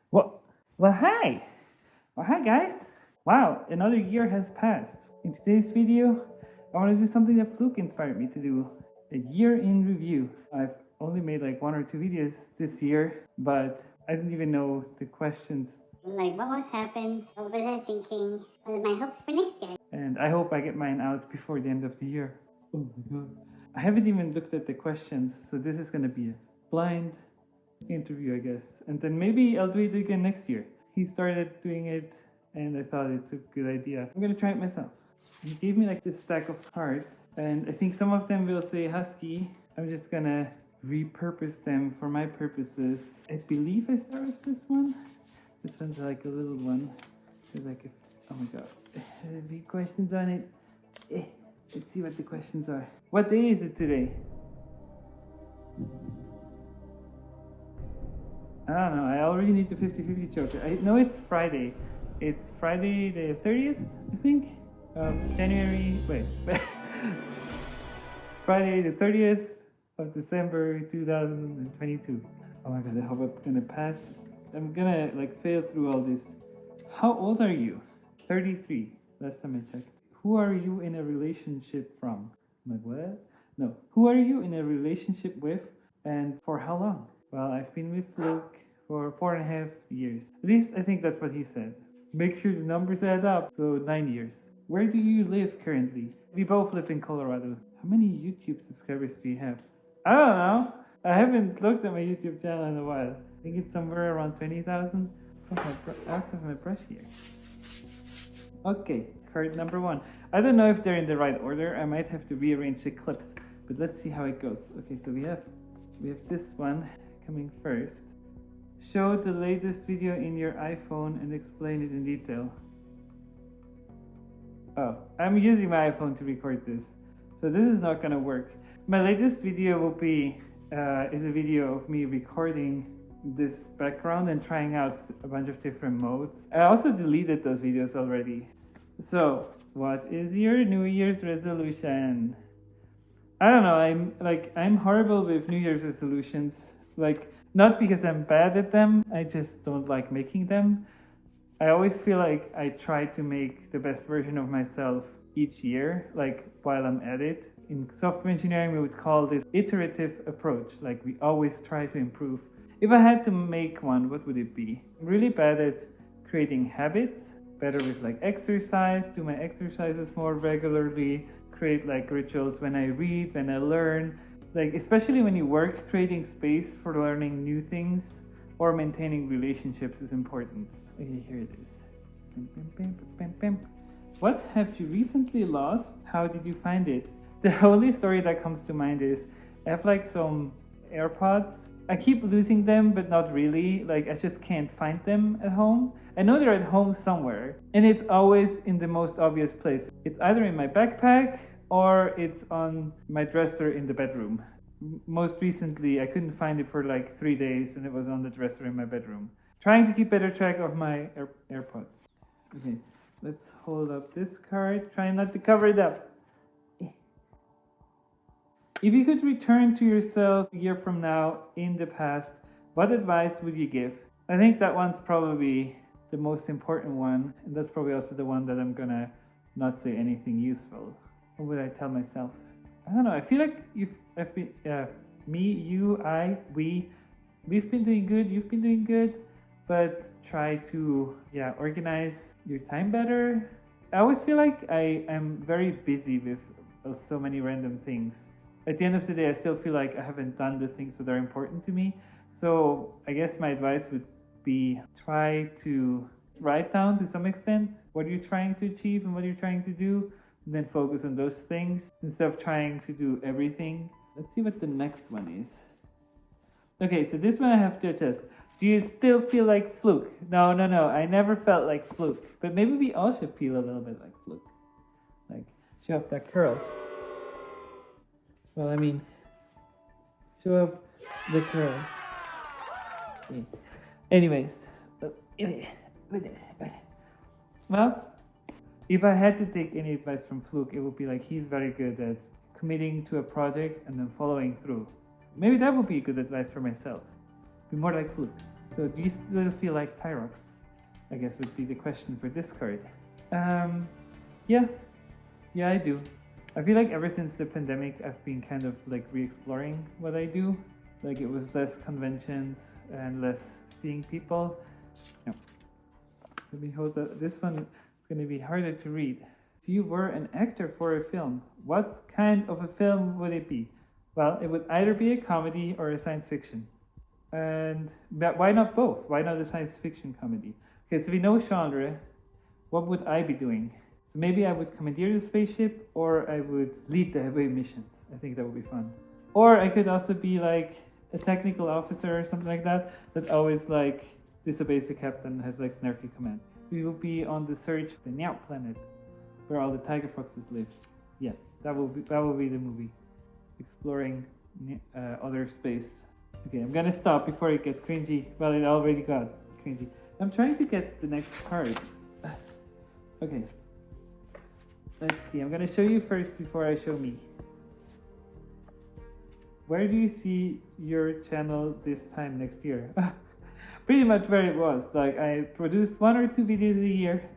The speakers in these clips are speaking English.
Well, well, hi. Well, hi, guys. Wow, another year has passed. In today's video, I want to do something that Fluke inspired me to do. A year in review. I've only made like one or two videos this year, but I didn't even know the questions. Like, what was happened? What was I thinking? What are my hopes for next year? And I hope I get mine out before the end of the year. Oh my god. I haven't even looked at the questions, so this is gonna be a blind interview, I guess. And then maybe I'll do it again next year. He started doing it, and I thought it's a good idea. I'm gonna try it myself. He gave me like this stack of cards, and I think some of them will say husky. I'm just gonna repurpose them for my purposes. I believe I start with this one. This one's like a little one. There's like a, oh my god, big questions on it. Let's see what the questions are. What day is it today? I don't know. I already need the 50-50 joker. I know it's Friday. It's Friday the 30th, I think, of January. Wait. Friday the 30th of December 2022. Oh my god, I hope I'm gonna pass. I'm gonna like fail through all this. How old are you? 33. Last time I checked. Who are you in a relationship from? I'm like, what? No. Who are you in a relationship with and for how long? Well, I've been with Luke for 4.5 years. At least I think that's what he said. Make sure the numbers add up. So 9 years. Where do you live currently? We both live in Colorado. How many YouTube subscribers do you have? I don't know. I haven't looked at my YouTube channel in a while. I think it's somewhere around 20,000. I have my brush here. Okay, card number 1. I don't know if they're in the right order. I might have to rearrange the clips, but let's see how it goes. Okay, so we have this one coming first. Show the latest video in your iPhone and explain it in detail. Oh, I'm using my iPhone to record this, so this is not gonna work. My latest video will be is a video of me recording this background and trying out a bunch of different modes. I also deleted those videos already. So, what is your New Year's resolution? I don't know, I'm horrible with New Year's resolutions. Like, not because I'm bad at them, I just don't like making them. I always feel like I try to make the best version of myself each year, like while I'm at it. In software engineering, we would call this iterative approach, like we always try to improve. If I had to make one, what would it be? I'm really bad at creating habits, better with like exercise, do my exercises more regularly, create like rituals when I read, when I learn. Like, especially when you work, creating space for learning new things or maintaining relationships is important. Okay, here it is. What have you recently lost? How did you find it? The only story that comes to mind is I have like some AirPods. I keep losing them, but not really. Like, I just can't find them at home. I know they're at home somewhere, and it's always in the most obvious place. It's either in my backpack or it's on my dresser in the bedroom. Most recently, I couldn't find it for like 3 days, and it was on the dresser in my bedroom. Trying to keep better track of my AirPods. Okay, let's hold up this card. Try not to cover it up. If you could return to yourself a year from now in the past, what advice would you give? I think that one's probably the most important one, and that's probably also the one that I'm gonna not say anything useful. What would I tell myself? I don't know. I feel like me, you, we've been doing good. You've been doing good, but try to organize your time better. I always feel like I am very busy with so many random things. At the end of the day, I still feel like I haven't done the things that are important to me. So I guess my advice would be try to write down to some extent what you're trying to achieve and what you're trying to do, and then focus on those things instead of trying to do everything. Let's see what the next one is. Okay, so this one I have to adjust. Do you still feel like Fluke? No, I never felt like Fluke. But maybe we all should feel a little bit like Fluke. Like, show off that curl. Well, I mean, show off the curl. Okay. Anyways, well, if I had to take any advice from Fluke, it would be like he's very good at committing to a project and then following through. Maybe that would be good advice for myself. Be more like Fluke. So do you still feel like Tirox? I guess would be the question for this card. Yeah, I do. I feel like ever since the pandemic, I've been kind of like re-exploring what I do. Like it was less conventions and less seeing people. No. Let me hold that. This one is going to be harder to read. If you were an actor for a film, what kind of a film would it be? Well, it would either be a comedy or a science fiction. But why not both? Why not a science fiction comedy? Okay, so we know genre. What would I be doing? So maybe I would commandeer the spaceship, or I would lead the away missions. I think that would be fun. Or I could also be like a technical officer or something like that always like disobeys the captain and has like snarky command. We will be on the search for the Neaw planet, where all the tiger foxes live. Yeah, that will be the movie, exploring other space. Okay, I'm gonna stop before it gets cringy. Well, it already got cringy. I'm trying to get the next card. Okay, let's see. I'm gonna show you first before I show me. Where do you see your channel this time next year? Pretty much where it was. Like I produce 1 or 2 videos a year,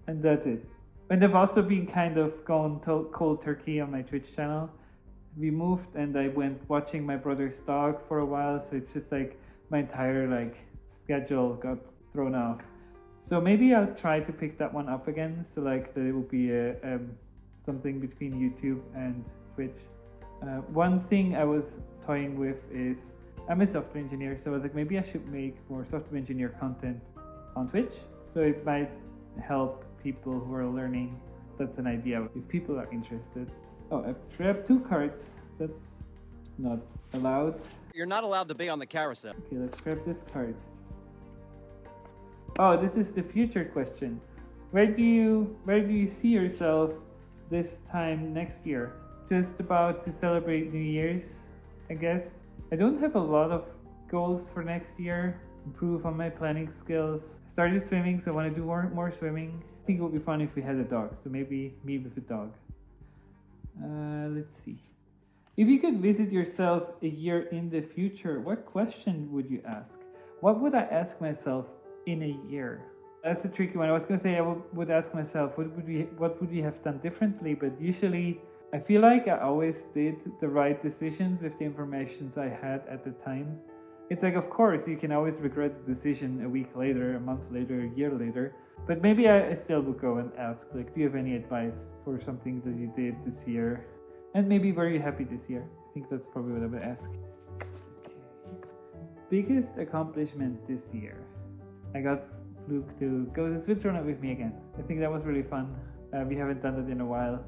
and that's it. And I've also been kind of gone cold turkey on my Twitch channel. We moved and I went watching my brother's dog for a while, so it's just like my entire like schedule got thrown off. So maybe I'll try to pick that one up again. So like that it will be something between YouTube and Twitch. One thing I was toying with is I'm a software engineer, so I was like maybe I should make more software engineer content on Twitch. So it might help people who are learning. That's an idea if people are interested. Oh, I grabbed 2 cards. That's not allowed. You're not allowed to be on the carousel. Okay, let's grab this card. Oh, this is the future question. Where do you see yourself this time next year? Just about to celebrate New Year's, I guess. I don't have a lot of goals for next year. Improve on my planning skills. Started swimming, so I want to do more swimming. I think it would be fun if we had a dog, so maybe me with a dog. Let's see. If you could visit yourself a year in the future, what question would you ask? What would I ask myself in a year? That's a tricky one. I was going to say I would ask myself, what would we have done differently? But usually, I feel like I always did the right decisions with the information I had at the time. It's like, of course, you can always regret the decision a week later, a month later, a year later. But maybe I still would go and ask, like, do you have any advice for something that you did this year? And maybe were you happy this year? I think that's probably what I would ask. Okay. Biggest accomplishment this year. I got Luke to go to Switzerland with me again. I think that was really fun. We haven't done it in a while.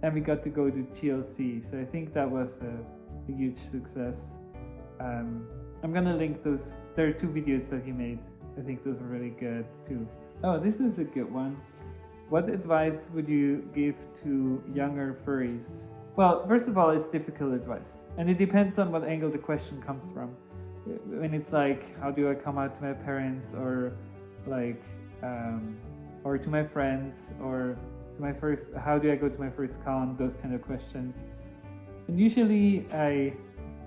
And we got to go to TLC. So I think that was a huge success. I'm gonna link those. There are 2 videos that he made. I think those were really good too. Oh, this is a good one. What advice would you give to younger furries? Well, first of all, it's difficult advice. And it depends on what angle the question comes from. When it's like, how do I come out to my parents, or like, or to my friends, or to my first, how do I go to my first con, those kind of questions. And usually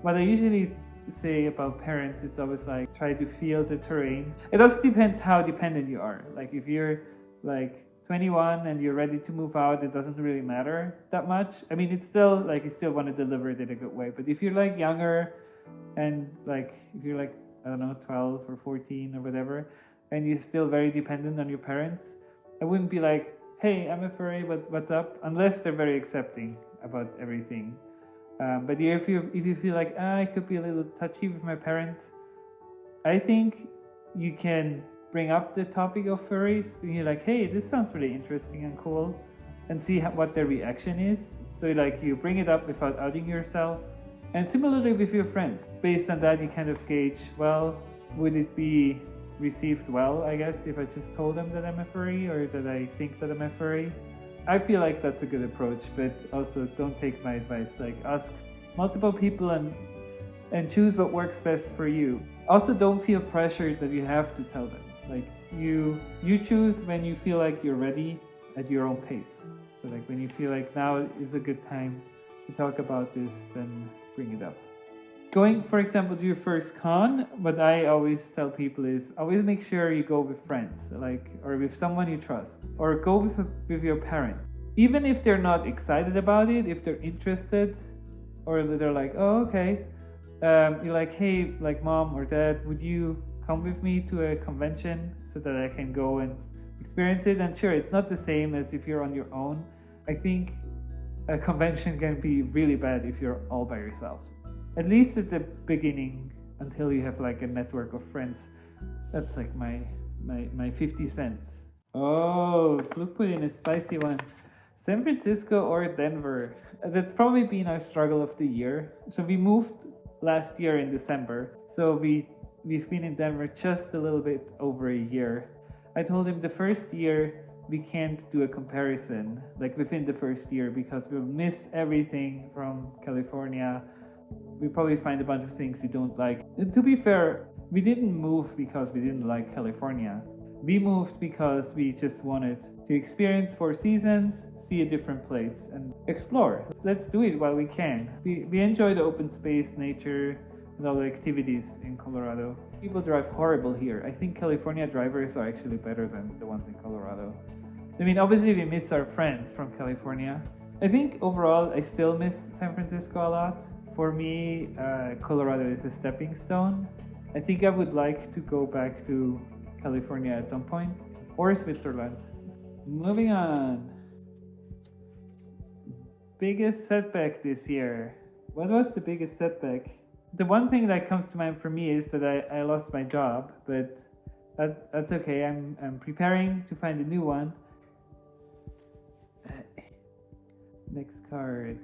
what I usually say about parents, it's always like, try to feel the terrain. It also depends how dependent you are. Like if you're like 21 and you're ready to move out, it doesn't really matter that much. I mean, it's still like, you still want to deliver it in a good way. But if you're like younger and like, if you're like, I don't know, 12 or 14 or whatever, and you're still very dependent on your parents, I wouldn't be like, hey, I'm a furry, but what's up? Unless they're very accepting about everything. But if you feel like, I could be a little touchy with my parents, I think you can bring up the topic of furries, and you're like, hey, this sounds really interesting and cool, and see what their reaction is. So like you bring it up without outing yourself. And similarly with your friends, based on that you kind of gauge, well, would it be received well, I guess, if I just told them that I'm a furry, or that I think that I'm a furry. I feel like that's a good approach, but also don't take my advice. Like, ask multiple people and choose what works best for you. Also, don't feel pressured that you have to tell them. Like, you choose when you feel like you're ready at your own pace. So like when you feel like now is a good time to talk about this, then bring it up. going, for example, to your first con, what I always tell people is always make sure you go with friends, like, or with someone you trust, or go with your parents. Even if they're not excited about it, if they're interested, or they're like, oh, okay, you're like, hey, like mom or dad, would you come with me to a convention so that I can go and experience it? And sure, it's not the same as if you're on your own. I think a convention can be really bad if you're all by yourself. At least at the beginning, until you have like a network of friends. That's like my 50 cents. Oh, Fluke put in a spicy one. San Francisco or Denver? That's probably been our struggle of the year. So we moved last year in December. So we've been in Denver just a little bit over a year. I told him the first year we can't do a comparison, like within the first year, because we'll miss everything from California. We probably find a bunch of things we don't like. And to be fair, we didn't move because we didn't like California. We moved because we just wanted to experience 4 seasons, see a different place, and explore. Let's do it while we can. We enjoy the open space, nature, and all the activities in Colorado. People drive horrible here. I think California drivers are actually better than the ones in Colorado. I mean, obviously we miss our friends from California. I think overall I still miss San Francisco a lot. For me, Colorado is a stepping stone. I think I would like to go back to California at some point, or Switzerland. Moving on. Biggest setback this year. What was the biggest setback? The one thing that comes to mind for me is that I lost my job, but that's okay. I'm preparing to find a new one. Next card.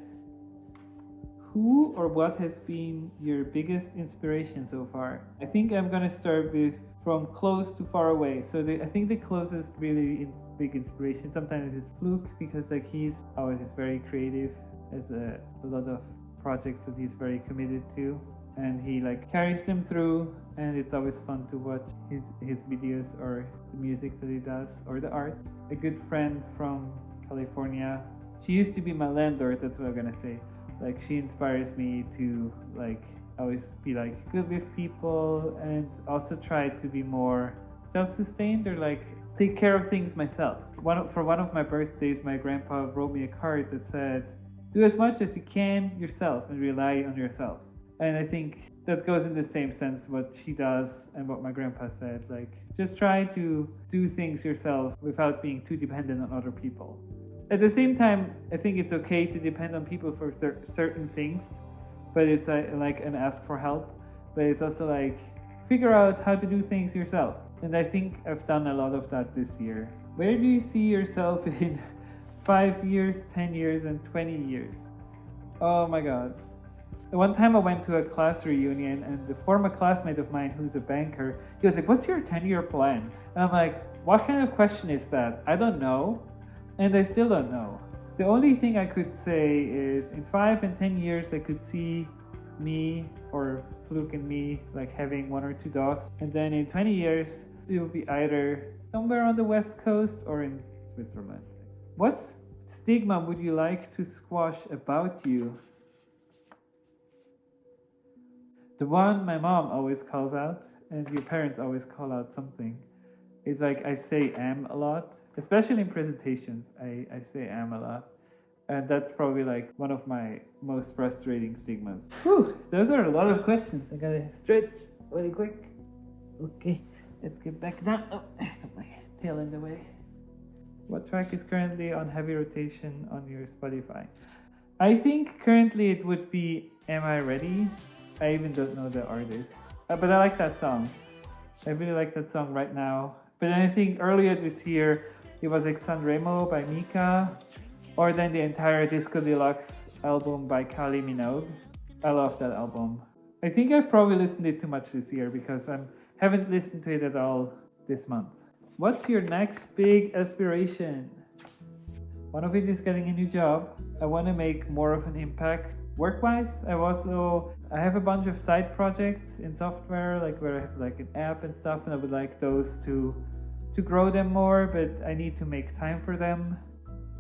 Who or what has been your biggest inspiration so far? I think I'm gonna start with from close to far away. So I think the closest really big inspiration sometimes is Fluke, because like he's always very creative, has a lot of projects that he's very committed to, and he like carries them through, and it's always fun to watch his videos or the music that he does or the art. A good friend from California, she used to be my landlord, that's what I'm gonna say. Like she inspires me to like always be like good with people, and also try to be more self-sustained, or like take care of things myself. For one of my birthdays, my grandpa wrote me a card that said, do as much as you can yourself and rely on yourself. And I think that goes in the same sense what she does and what my grandpa said, like just try to do things yourself without being too dependent on other people. At the same time, I think it's okay to depend on people for certain things, but it's like an ask for help. But it's also like figure out how to do things yourself. And I think I've done a lot of that this year. Where do you see yourself in 5 years, 10 years, and 20 years? Oh my god. One time I went to a class reunion, and the former classmate of mine who's a banker, he was like, what's your 10-year plan? And I'm like, what kind of question is that? I don't know. And I still don't know. The only thing I could say is in 5 and 10 years I could see me or Fluke and me like having 1 or 2 dogs. And then in 20 years it will be either somewhere on the West Coast or in Switzerland. What stigma would you like to squash about you? The one my mom always calls out, and your parents always call out something, is like I say am a lot. Especially in presentations, I say am a lot. And that's probably like one of my most frustrating stigmas. Whew, those are a lot of questions. I gotta stretch really quick. Okay, let's get back down. Oh, I got my tail in the way. What track is currently on heavy rotation on your Spotify? I think currently it would be Am I Ready? I even don't know the artist. But I like that song. I really like that song right now. But then I think earlier this year, it was like Sanremo by Mika, or then the entire Disco Deluxe album by Kylie Minogue. I love that album. I think I've probably listened to it too much this year because I haven't listened to it at all this month. What's your next big aspiration? One of it is getting a new job. I want to make more of an impact work-wise. I have a bunch of side projects in software, like where I have like an app and stuff, and I would like those to grow them more, but I need to make time for them.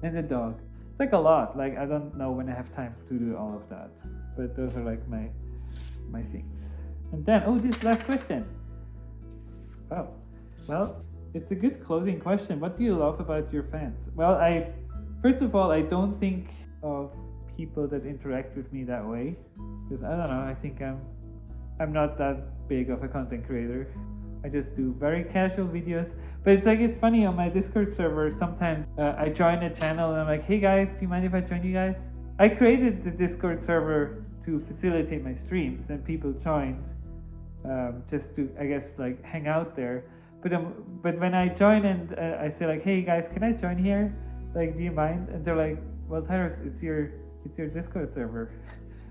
And the dog. It's like a lot. Like I don't know when I have time to do all of that. But those are like my my things. And then, oh, this last question. Oh, well, it's a good closing question. What do you love about your fans? Well, first of all, I don't think of people that interact with me that way, because I don't know, I think I'm not that big of a content creator. I just do very casual videos. But it's funny, on my Discord server, sometimes I join a channel and I'm like, hey guys, do you mind if I join you guys? I created the Discord server to facilitate my streams, and people join just to, I guess, like hang out there. But when I join and I say like, hey guys, can I join here? Like, do you mind? And they're like, well, Tirox, it's your Discord server.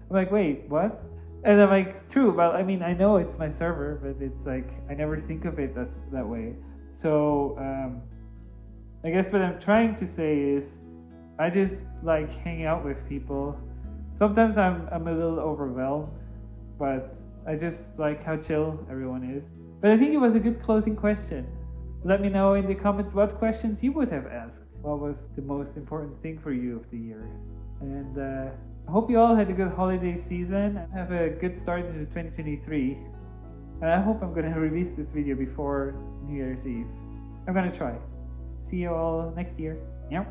I'm like, wait, what? And I'm like, true. Well, I mean, I know it's my server, but it's like I never think of it that way. So I guess what I'm trying to say is, I just like hanging out with people. Sometimes I'm a little overwhelmed, but I just like how chill everyone is. But I think it was a good closing question. Let me know in the comments what questions you would have asked. What was the most important thing for you of the year? And I hope you all had a good holiday season and have a good start into 2023. And I hope I'm going to release this video before New Year's Eve. I'm going to try. See you all next year. Meow.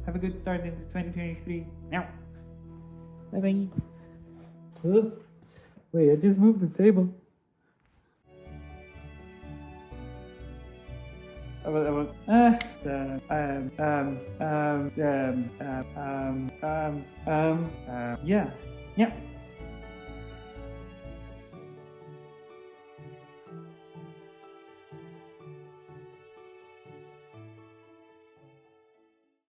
Have a good start into 2023. Meow. Bye-bye. Wait, I just moved the table. Yeah.